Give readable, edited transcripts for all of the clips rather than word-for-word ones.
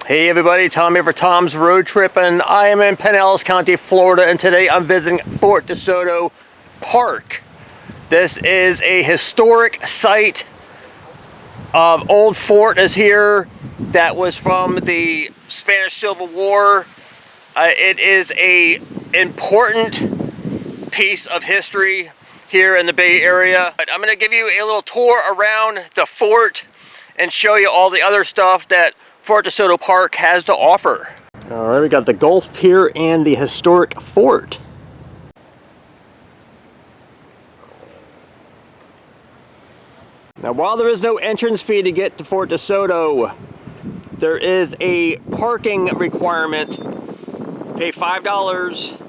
Hey everybody, Tom here for Tom's Road Trip, and I am in Pinellas County, Florida, and today I'm visiting Fort De Soto Park. This is a historic site. Old fort is here that was from the Spanish Civil War. It is a important piece of history here in the Bay Area. But I'm going to give you a little tour around the fort and show you all the other stuff that Fort De Soto Park has to offer. All right, we got the Gulf Pier and the historic fort. Now, while there is no entrance fee to get to Fort De Soto, there is a parking requirement. Pay $5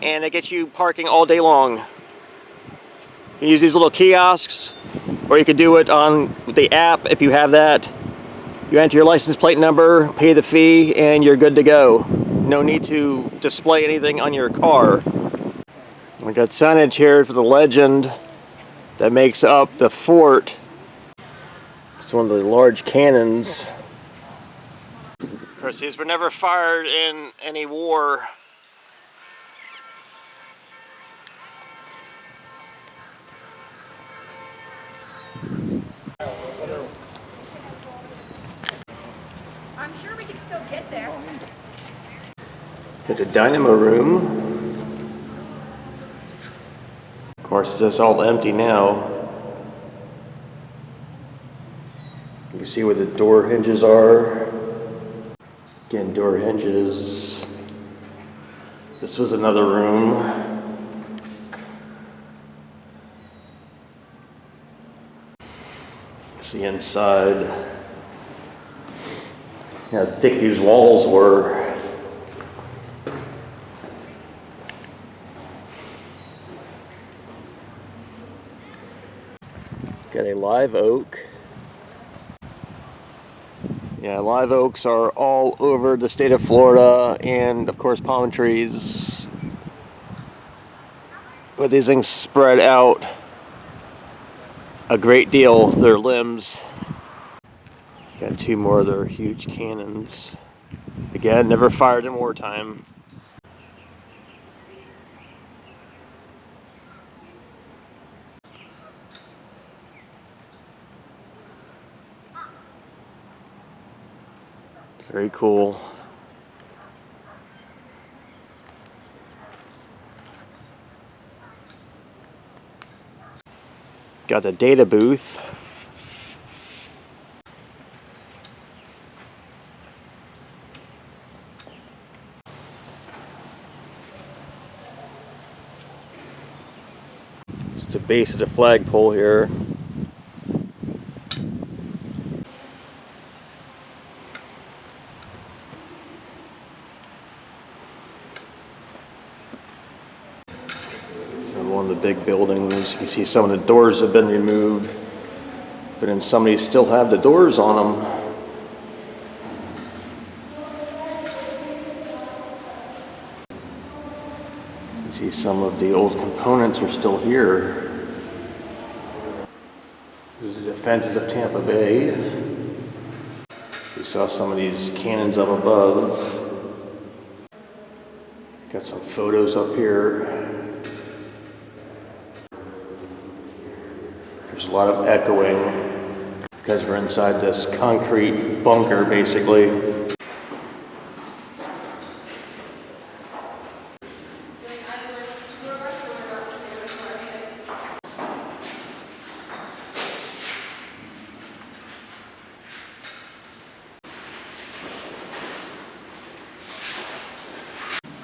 and it gets you parking all day long. You can use these little kiosks, or you can do it on the app if you have that. You enter your license plate number, pay the fee, and you're good to go. No need to display anything on your car. We got signage here for the legend that makes up the fort. It's one of the large cannons. Of course, these were never fired in any war. I'm sure we can still get there. Got a dynamo room. Of course, this is all empty now. You can see where the door hinges are. Again, door hinges. This was another room. See inside. How thick these walls were. Got a live oak. Yeah, live oaks are all over the state of Florida, and of course palm trees. But these things spread out a great deal with their limbs. Got two more of their huge cannons. Again, never fired in wartime. Very cool. Got the data booth. It's the base of the flagpole here. One of the big buildings. You can see some of the doors have been removed, but then some of these still have the doors on them. You can see some of the old components are still here. This is the defenses of Tampa Bay. We saw some of these cannons up above. Got some photos up here. There's a lot of echoing because we're inside this concrete bunker, basically.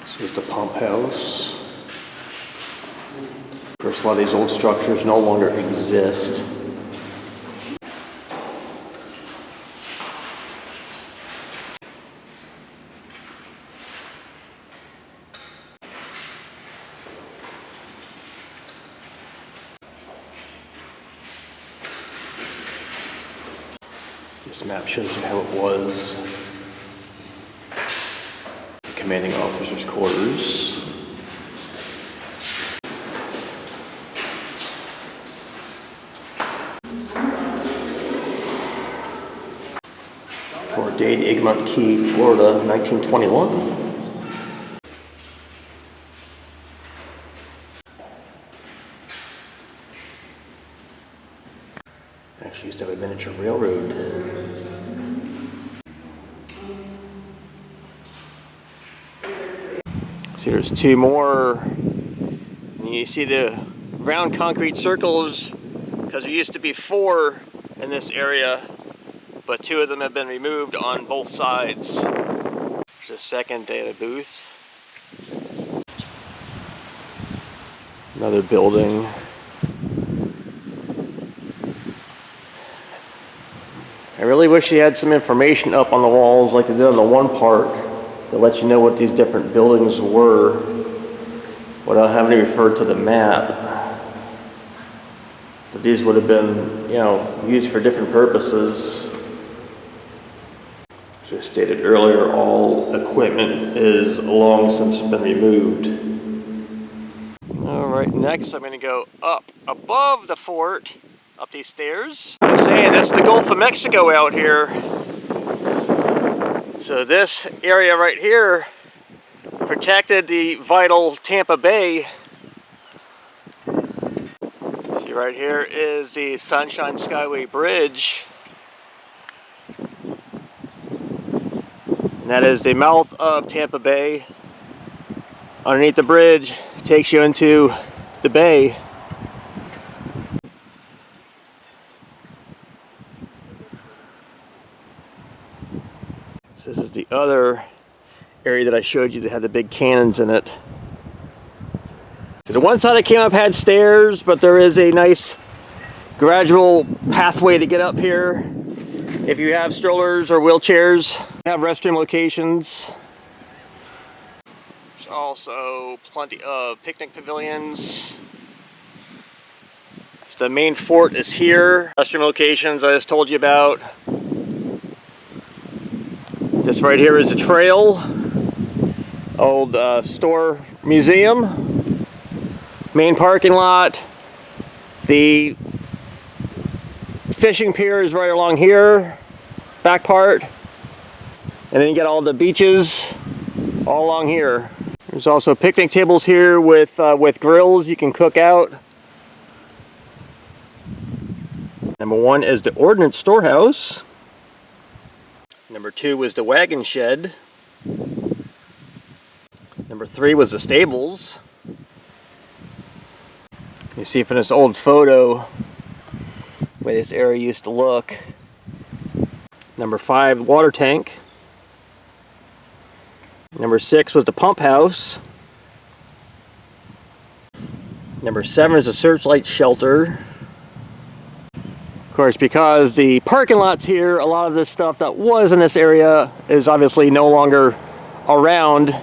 This is the pump house. Of course, a lot of these old structures no longer exist. This map shows you how it was. The commanding officer's quarters. Fort Fort Dade, Egmont Key, Florida, 1921. Actually used to have a miniature railroad. See, there's two more. And you see the round concrete circles because there used to be 4 in this area, but 2 of them have been removed on both sides. There's a second data booth. Another building. I really wish you had some information up on the walls like they did on the one part to let you know what these different buildings were without having to refer to the map. But these would have been, used for different purposes. As I stated earlier, all equipment is long since been removed. All right, next I'm going to go up above the fort, up these stairs. I'm saying that's the Gulf of Mexico out here. So this area right here protected the vital Tampa Bay. See, right here is the Sunshine Skyway Bridge. And that is the mouth of Tampa Bay. Underneath the bridge takes you into the bay. So this is the other area that I showed you that had the big cannons in it. So the one side I came up had stairs, but there is a nice gradual pathway to get up here. If you have strollers or wheelchairs, have restroom locations. There's also plenty of picnic pavilions. So the main fort is here. Restroom locations I just told you about. This right here is a trail. Old store museum. Main parking lot. The fishing pier is right along here. Back part. And then you get all the beaches all along here. There's also picnic tables here with grills you can cook out. Number 1 is the ordnance storehouse. Number 2 was the wagon shed. Number 3 was the stables. You see from this old photo the way this area used to look. Number 5, water tank. Number 6 was the pump house. Number 7 is the searchlight shelter. Of course, because the parking lot's here, a lot of this stuff that was in this area is obviously no longer around.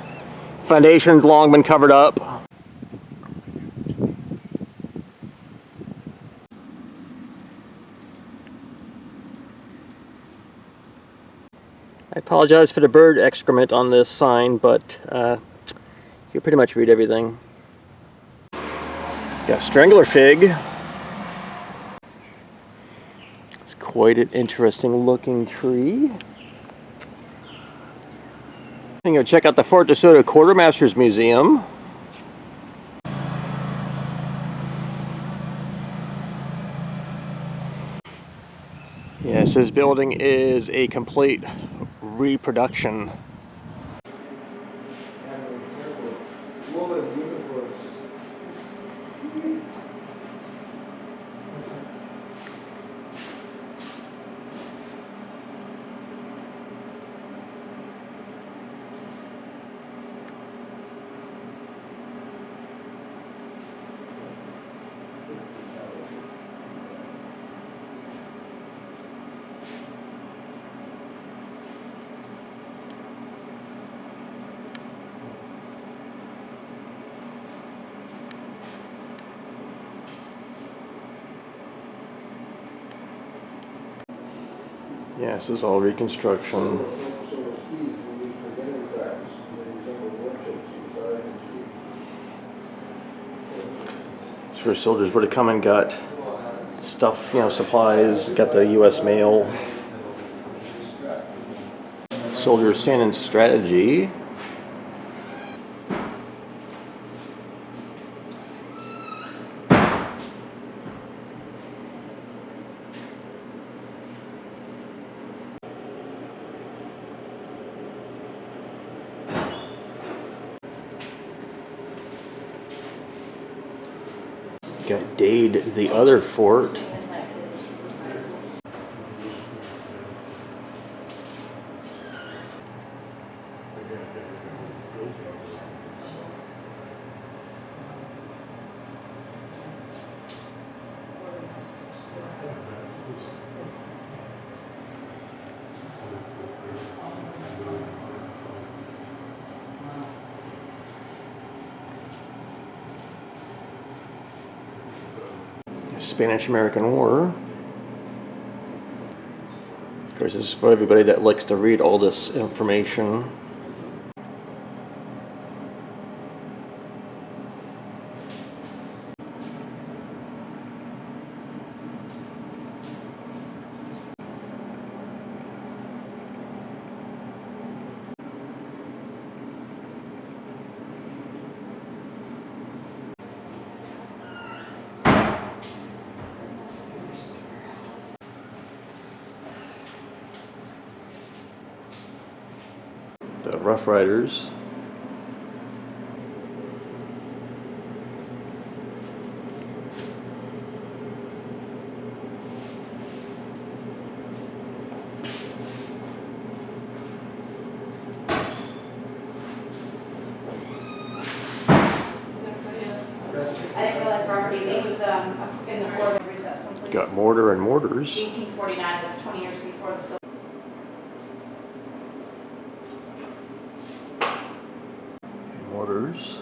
Foundation's long been covered up. I apologize for the bird excrement on this sign, but you can pretty much read everything. Got a strangler fig. It's quite an interesting looking tree. I'm going to check out the Fort De Soto Quartermaster's Museum. Yes, this building is a complete reproduction. Yeah, this is all reconstruction. It's where soldiers would have come and got stuff, supplies, got the U.S. mail. Soldier Sand and Strategy. Got Dade, the other fort. Spanish-American War. Of course, this is for everybody that likes to read all this information. The Rough Riders. I didn't realize Robert E. Lee was in the War. Read that someplace. Got Mortar and Mortars. 1849 was 20 years before the Civil War. Mortars.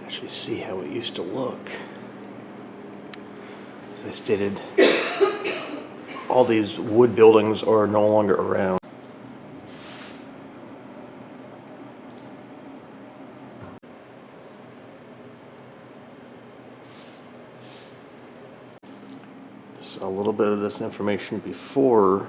Actually see how it used to look. As I stated, all these wood buildings are no longer around. Just a little bit of this information before.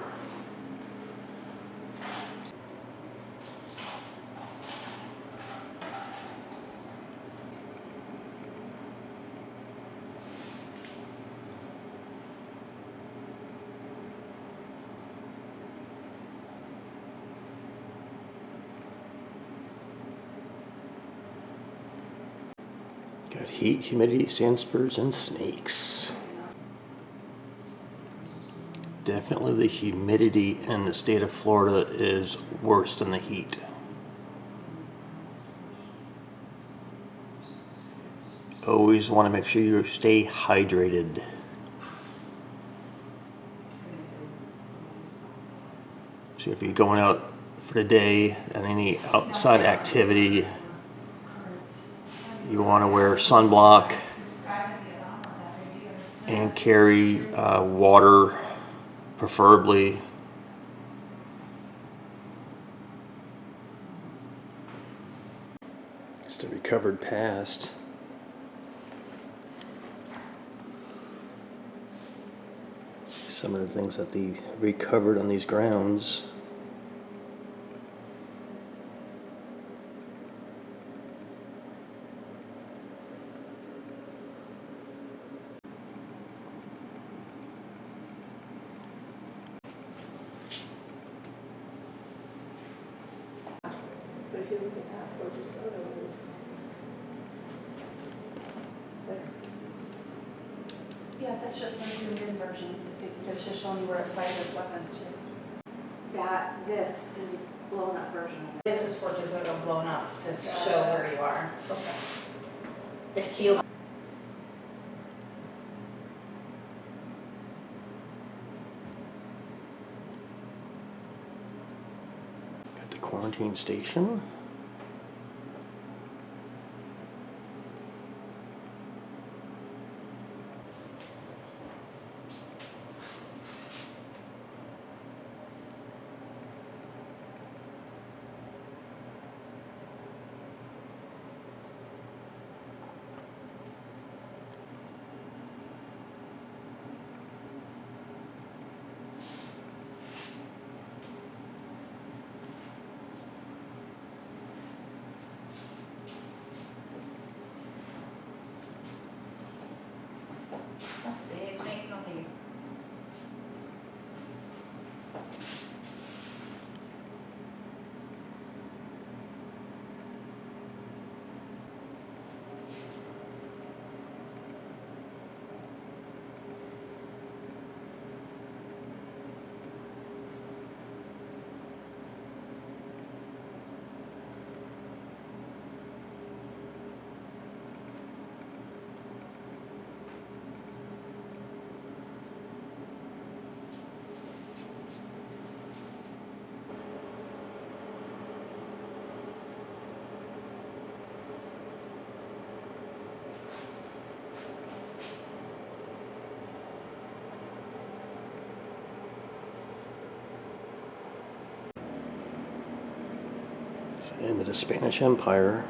Got heat, humidity, sand spurs, and snakes. Definitely the humidity in the state of Florida is worse than the heat. Always want to make sure you stay hydrated. So if you're going out for the day and any outside activity, you want to wear sunblock and carry water, preferably. It's the recovered past. Some of the things that they recovered on these grounds. if you look at that, Fort De Soto is there. Yeah, that's just a zoomed in version. It's just showing you where it fires its weapons to. This is a blown up version of it. This is Fort De Soto blown up to show where you are. Okay. The keel. Got the quarantine station. That's big. It's making nothing. It's the end of the Spanish Empire.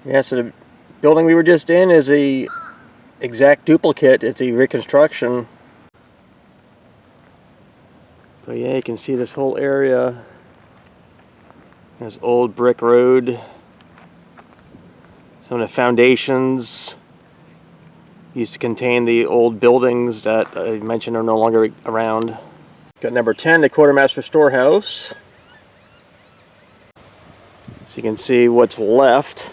Yeah, so the building we were just in is a exact duplicate. It's a reconstruction. But yeah, you can see this whole area. There's old brick road. Some of the foundations used to contain the old buildings that I mentioned are no longer around. Got number 10, the quartermaster storehouse. So you can see what's left.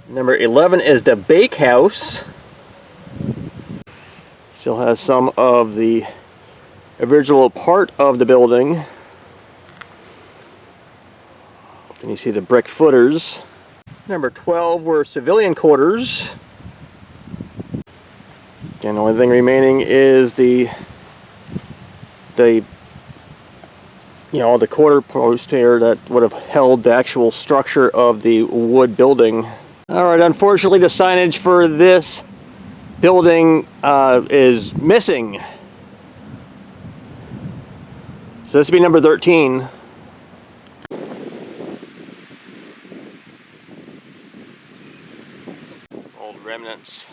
Number 11 is the bakehouse. Still has some of the original part of the building. And you see the brick footers. Number 12 were civilian quarters. And the only thing remaining is the quarter post here that would have held the actual structure of the wood building. Alright, unfortunately the signage for this building is missing. So this would be number 13. Old remnants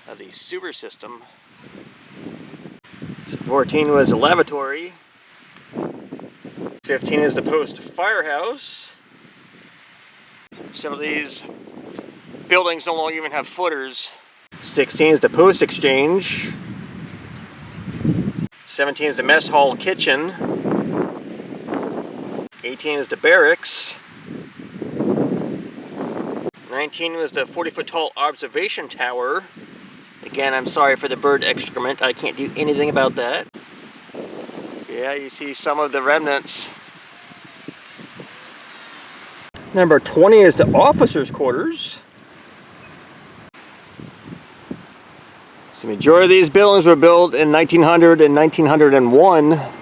of the sewer system. So 14 was a lavatory. 15 is the post firehouse. Some of these buildings no longer even have footers. 16 is the post exchange. 17 is the mess hall kitchen. 18 is the barracks. 19 was the 40-foot tall observation tower. Again, I'm sorry for the bird excrement. I can't do anything about that. Yeah, you see some of the remnants. Number 20 is the officers' quarters. The majority of these buildings were built in 1900 and 1901. Of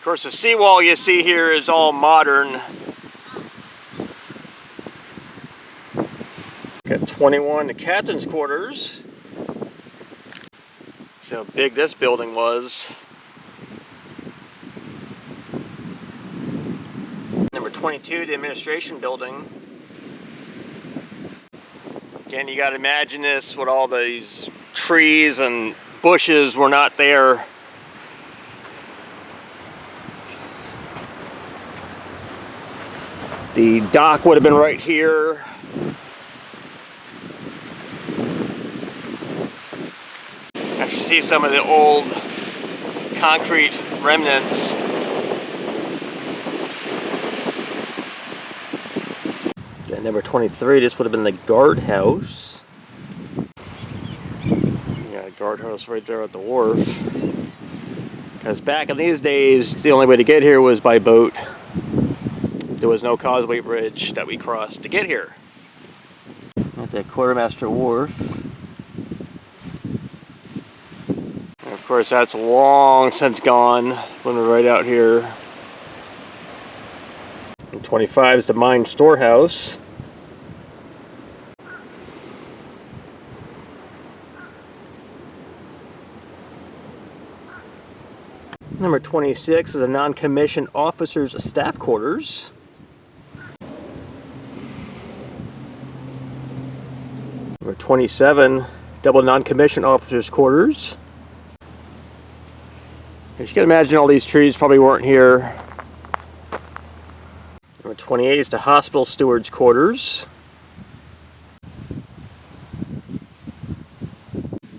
course, the seawall you see here is all modern. Got 21, the captain's quarters. See how big this building was. Number 22, the administration building. Again, you got to imagine this with all these trees and bushes were not there. The dock would have been right here. Actually see some of the old concrete remnants. Okay, number 23, this would have been the guardhouse. You got a guardhouse right there at the wharf. Because back in these days, the only way to get here was by boat. There was no causeway bridge that we crossed to get here. At the quartermaster wharf. And of course, that's long since gone when we're right out here. And 25 is the mine storehouse. Number 26 is the non-commissioned officers' staff quarters. Number 27, double non-commissioned officers' quarters. As you can imagine, all these trees probably weren't here. Number 28 is the hospital steward's quarters.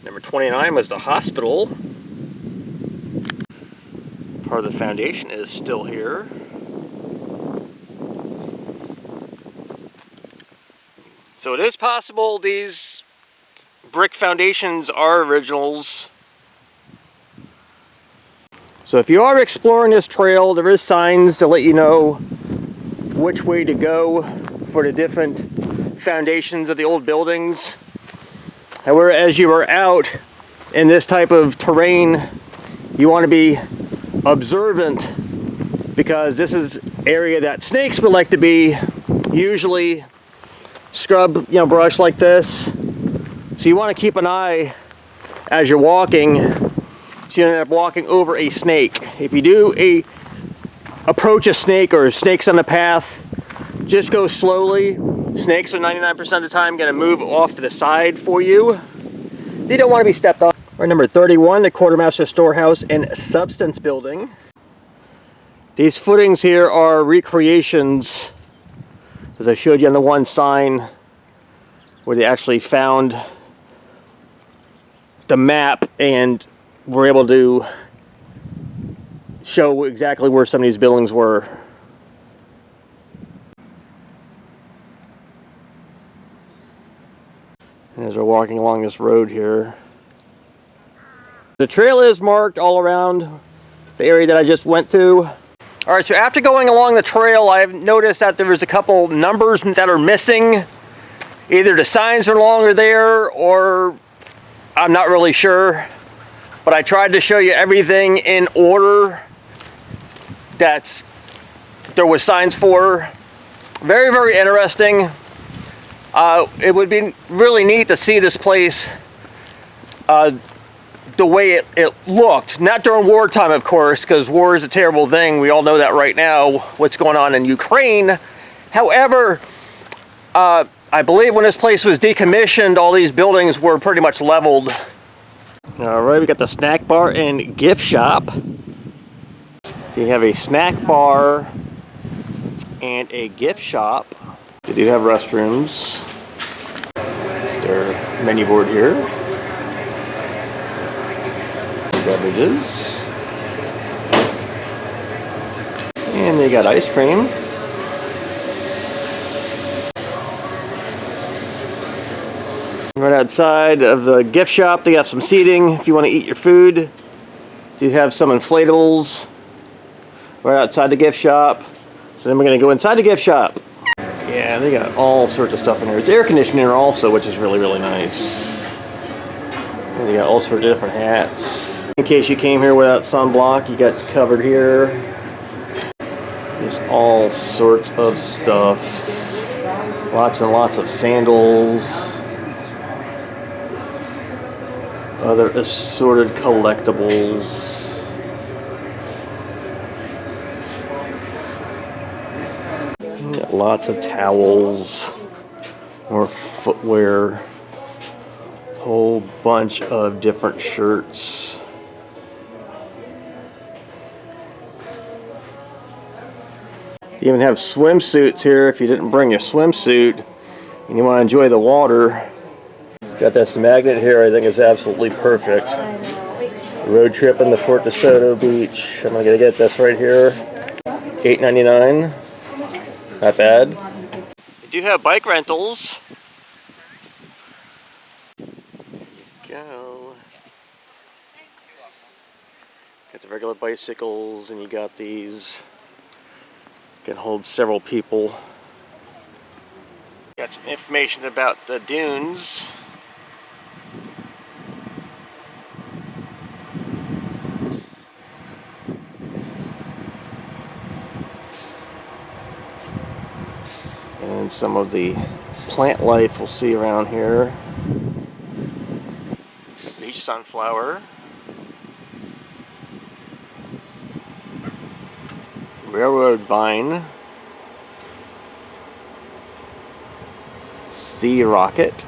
Number 29 was the hospital. Part of the foundation is still here. So it is possible these brick foundations are originals. So if you are exploring this trail, there is signs to let you know which way to go for the different foundations of the old buildings. However, as you are out in this type of terrain, you want to be observant, because this is area that snakes would like to be. Usually scrub, brush like this. So you want to keep an eye as you're walking, so you don't end up walking over a snake. If you do approach a snake or snakes on the path, just go slowly. Snakes are 99% of the time going to move off to the side for you. They don't want to be stepped on. Or number 31, the quartermaster storehouse and substance building. These footings here are recreations, as I showed you on the one sign where they actually found the map and were able to show exactly where some of these buildings were. And as we're walking along this road here, the trail is marked all around the area that I just went through. All right, so after going along the trail, I've noticed that there's a couple numbers that are missing. Either the signs are no longer there, or I'm not really sure. But I tried to show you everything in order that there was signs for. Very, very interesting. It would be really neat to see this place the way it looked. Not during wartime, of course, because war is a terrible thing. We all know that right now, what's going on in Ukraine. However, I believe when this place was decommissioned, all these buildings were pretty much leveled. All right, we got the snack bar and gift shop. So you have a snack bar and a gift shop. They do have restrooms. It's their menu board here. Beverages. And they got ice cream. Right outside of the gift shop, they have some seating if you want to eat your food. Do have some inflatables right outside the gift shop. So then we're going to go inside the gift shop. Yeah, they got all sorts of stuff in there. It's air conditioning also, which is really, really nice. And you got all sorts of different hats. In case you came here without sunblock, you got covered here. There's all sorts of stuff. Lots and lots of sandals. Other assorted collectibles. Got lots of towels, more footwear, whole bunch of different shirts. You even have swimsuits here if you didn't bring your swimsuit and you want to enjoy the water. Got this magnet here, I think is absolutely perfect. Road trip in the Fort De Soto beach. I'm gonna get this right here. $8.99. Not bad. They do have bike rentals. Go. Got the regular bicycles, and you got these. Can hold several people. Got some information about the dunes. And some of the plant life we'll see around here. Beach sunflower. Railroad vine. Sea rocket.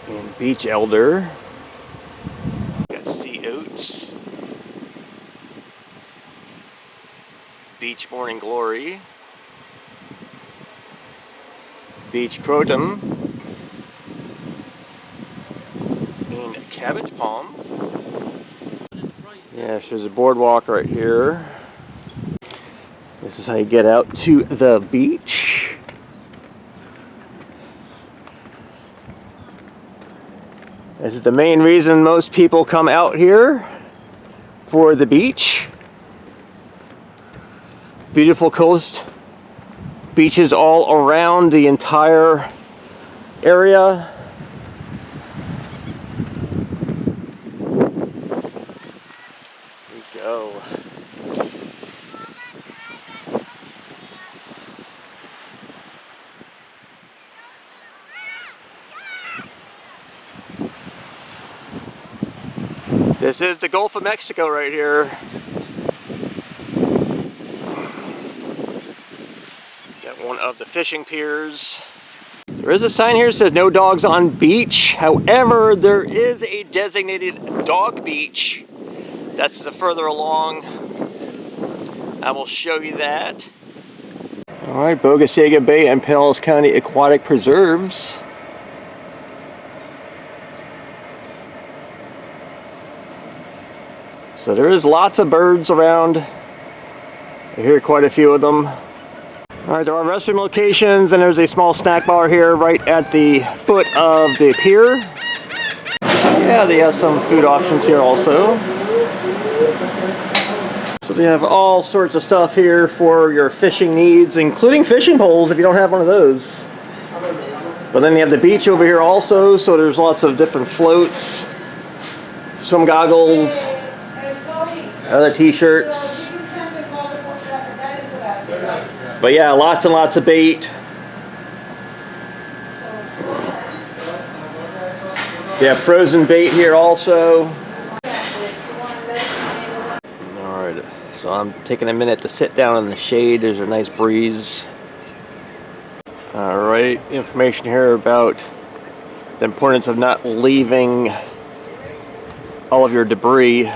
And beach elder. Got sea oats. Beach morning glory. Beach croton. And cabbage palm. Yeah, there's a boardwalk right here. This is how you get out to the beach. This is the main reason most people come out here, for the beach. Beautiful coast. Beaches all around the entire area. Go. This is the Gulf of Mexico right here. Got one of the fishing piers. There is a sign here that says no dogs on beach. However, there is a designated dog beach. That's the further along. I will show you that. All right, Bogasega Bay and Pinellas County Aquatic Preserves. So there is lots of birds around. I hear quite a few of them. All right, there are restroom locations, and there's a small snack bar here right at the foot of the pier. Yeah, they have some food options here also. So they have all sorts of stuff here for your fishing needs, including fishing poles if you don't have one of those. But then you have the beach over here also, so there's lots of different floats, swim goggles, other t-shirts. But yeah, lots and lots of bait. You have frozen bait here also. So I'm taking a minute to sit down in the shade. There's a nice breeze. Alright, information here about the importance of not leaving all of your debris.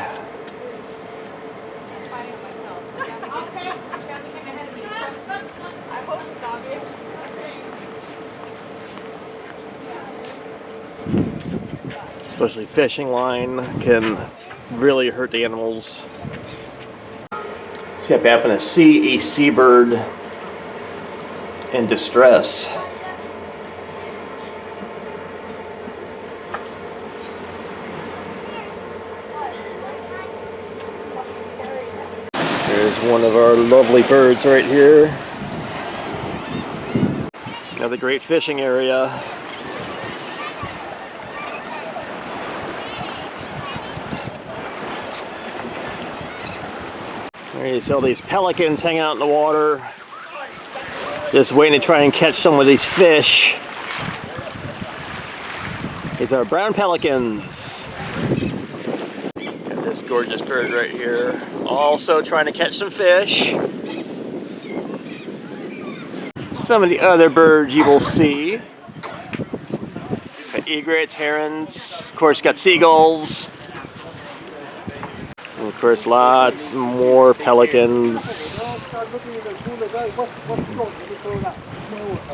Especially fishing line can really hurt the animals. So you happen to see a seabird in distress. There's one of our lovely birds right here. Another great fishing area. There you see all these pelicans hanging out in the water. Just waiting to try and catch some of these fish. These are brown pelicans. Got this gorgeous bird right here. Also trying to catch some fish. Some of the other birds you will see. Got egrets, herons, of course got seagulls. And of course lots more pelicans.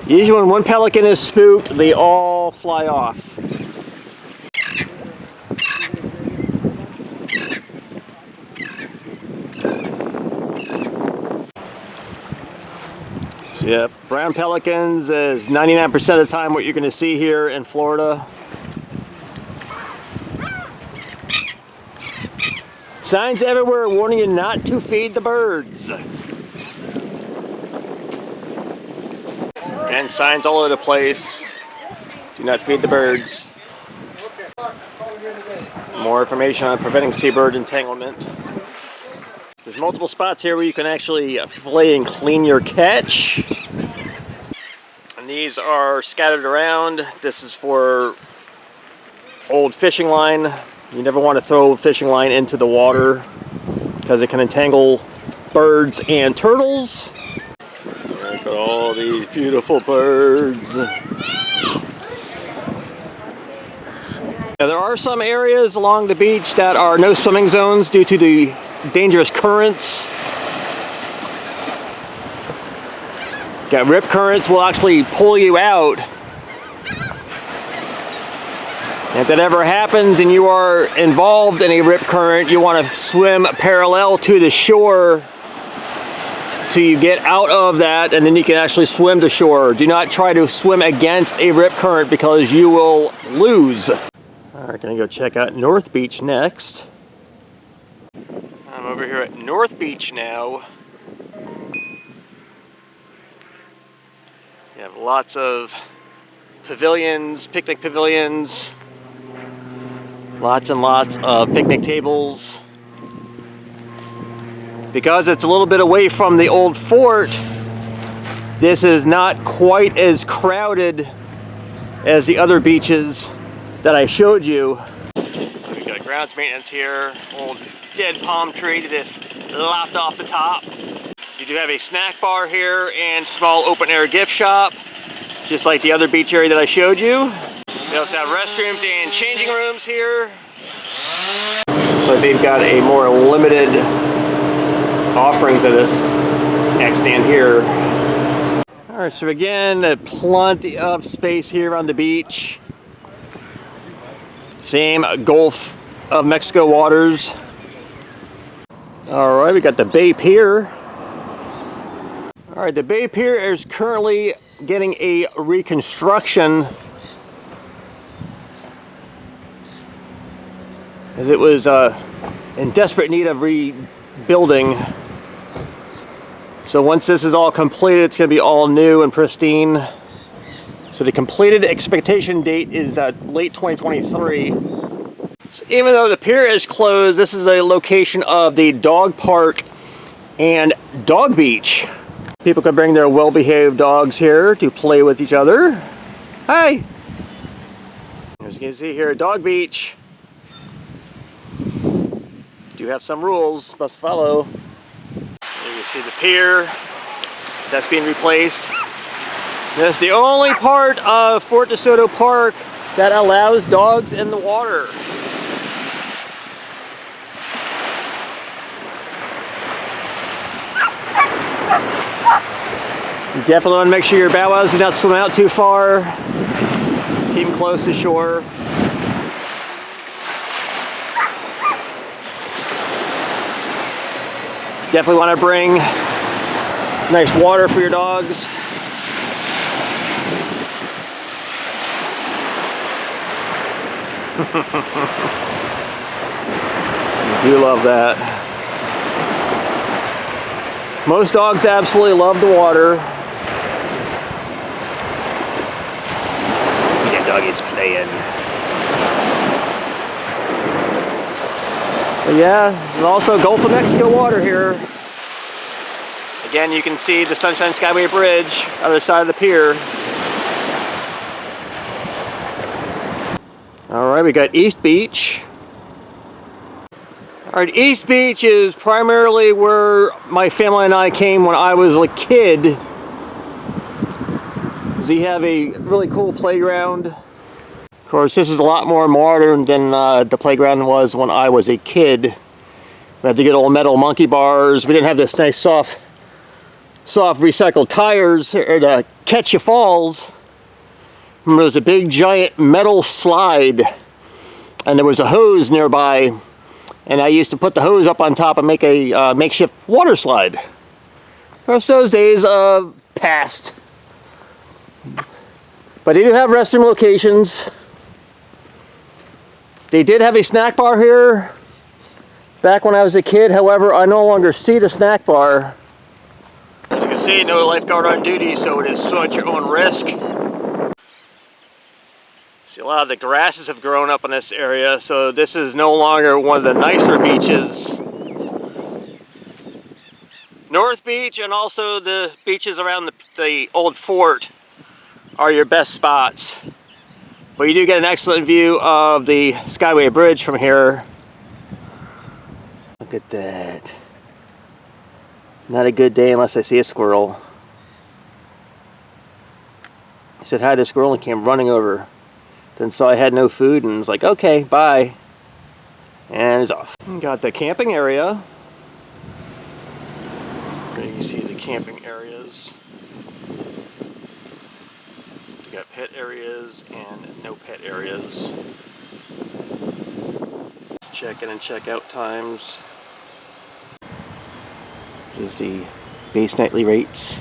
Usually when one pelican is spooked, they all fly off. Yep, brown pelicans is 99% of the time what you're going to see here in Florida. Signs everywhere warning you not to feed the birds. And signs all over the place. Do not feed the birds. More information on preventing seabird entanglement. There's multiple spots here where you can actually fillet and clean your catch. And these are scattered around. This is for old fishing line. You never want to throw fishing line into the water because it can entangle birds and turtles. Look at all these beautiful birds. Now, there are some areas along the beach that are no swimming zones due to the dangerous currents. Got rip currents will actually pull you out. If that ever happens and you are involved in a rip current, you want to swim parallel to the shore till you get out of that, and then you can actually swim to shore. Do not try to swim against a rip current because you will lose. Alright, gonna go check out North Beach next. I'm over here at North Beach now. You have lots of pavilions, picnic pavilions. Lots and lots of picnic tables. Because it's a little bit away from the old fort, this is not quite as crowded as the other beaches that I showed you. So we got grounds maintenance here, old dead palm tree that is lopped off the top. You do have a snack bar here and small open air gift shop, just like the other beach area that I showed you. They also have restrooms and changing rooms here. So they've got a more limited offerings of this snack stand here. Alright, so again, plenty of space here on the beach. Same Gulf of Mexico waters. Alright, we got the Bay Pier. Alright, the Bay Pier is currently getting a reconstruction, as it was in desperate need of rebuilding. So once this is all completed, it's going to be all new and pristine. So the completed expectation date is late 2023. So even though the pier is closed, this is a location of the dog park and dog beach. People can bring their well-behaved dogs here to play with each other. Hi! As you can see here, dog beach. Do have some rules, must follow. There you see the pier that's being replaced. That's the only part of Fort De Soto Park that allows dogs in the water. You definitely want to make sure your bow wows do not swim out too far. Keep them close to shore. Definitely want to bring nice water for your dogs. I do love that. Most dogs absolutely love the water. The dog is playing. But yeah, and also Gulf of Mexico water here. Again, you can see the Sunshine Skyway Bridge, other side of the pier. Alright, we got East Beach. Alright, East Beach is primarily where my family and I came when I was a kid. They have a really cool playground. Of course, this is a lot more modern than the playground was when I was a kid. We had the good old metal monkey bars. We didn't have this nice soft recycled tires to catch you falls. Remember, there was a big giant metal slide and there was a hose nearby, and I used to put the hose up on top and make a makeshift water slide. Of course, those days passed. But they do have restroom locations. They did have a snack bar here back when I was a kid. However, I no longer see the snack bar. As you can see, no lifeguard on duty, so it is so at your own risk. See, a lot of the grasses have grown up in this area, so this is no longer one of the nicer beaches. North Beach and also the beaches around the old fort are your best spots. But you do get an excellent view of the Skyway Bridge from here. Look at that. Not a good day unless I see a squirrel. I said hi to the squirrel and came running over. Then saw I had no food and was like, okay, bye. And it's off. Got the camping area. There you can see the camping areas. You got pet areas and no pet areas. Check-in and check-out times. Here's the base nightly rates.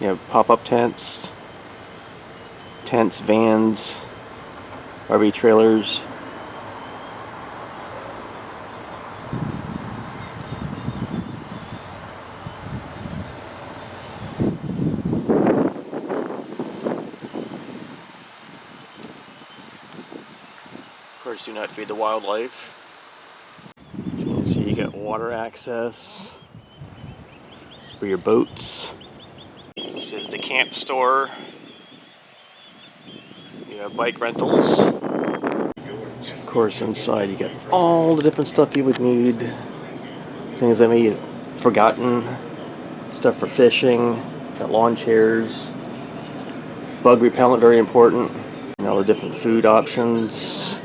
You have pop-up tents, vans, RV trailers. Of course, do not feed the wildlife. As you can see, you got water access for your boats. This is the camp store. You have bike rentals. Of course, inside you got all the different stuff you would need. Things that may have forgotten. Stuff for fishing. Got lawn chairs. Bug repellent, very important. And all the different food options.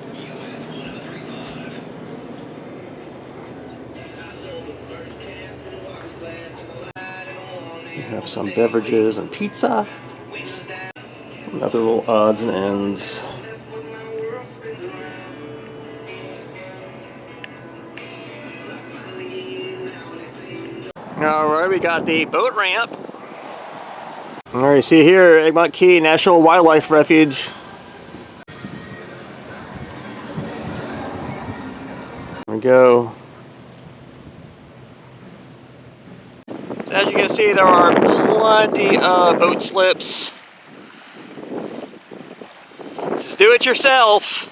Have some beverages and pizza. And other little odds and ends. Alright, we got the boat ramp. Alright, see here, Egmont Key National Wildlife Refuge. There we go. As you can see, there are plenty of boat slips. Just do it yourself.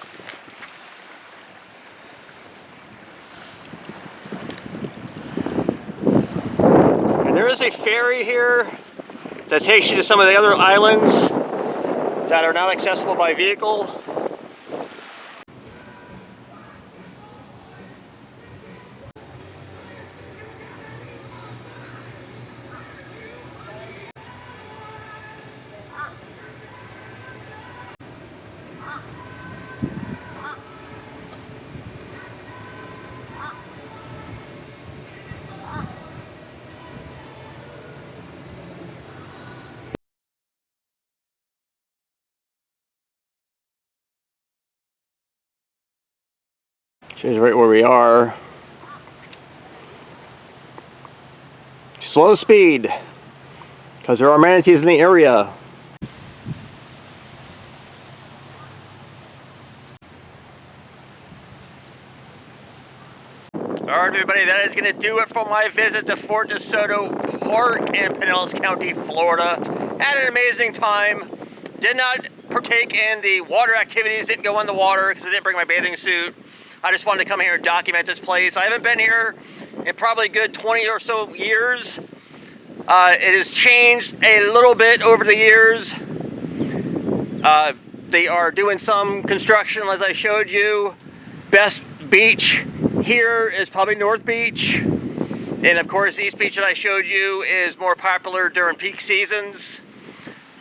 And there is a ferry here that takes you to some of the other islands that are not accessible by vehicle. Shows right where we are. Slow speed, because there are manatees in the area. Alright everybody, that is going to do it for my visit to Fort De Soto Park in Pinellas County, Florida. Had an amazing time. Did not partake in the water activities, didn't go in the water because I didn't bring my bathing suit. I just wanted to come here and document this place. I haven't been here in probably a good 20 or so years. It has changed a little bit over the years. They are doing some construction, as I showed you. Best beach here is probably North Beach. And of course, East Beach that I showed you is more popular during peak seasons.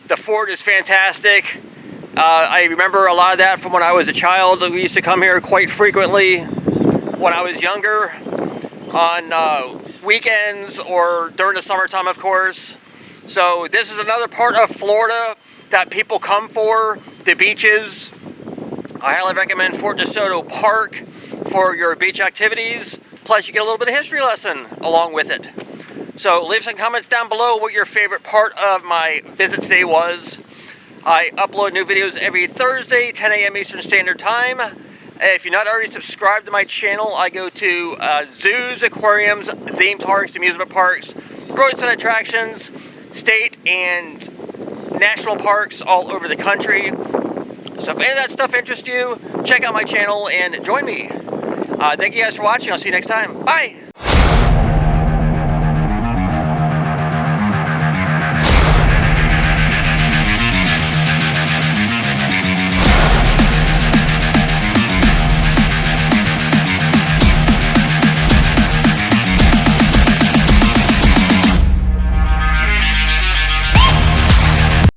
The fort is fantastic. I remember a lot of that from when I was a child. We used to come here quite frequently when I was younger, on weekends or during the summertime, of course. So this is another part of Florida that people come for, the beaches. I highly recommend Fort De Soto Park for your beach activities. Plus you get a little bit of history lesson along with it. So leave some comments down below what your favorite part of my visit today was. I upload new videos every Thursday, 10 a.m. Eastern Standard Time. If you're not already subscribed to my channel, I go to zoos, aquariums, theme parks, amusement parks, roadside attractions, state and national parks all over the country. So if any of that stuff interests you, check out my channel and join me. Thank you guys for watching. I'll see you next time. Bye!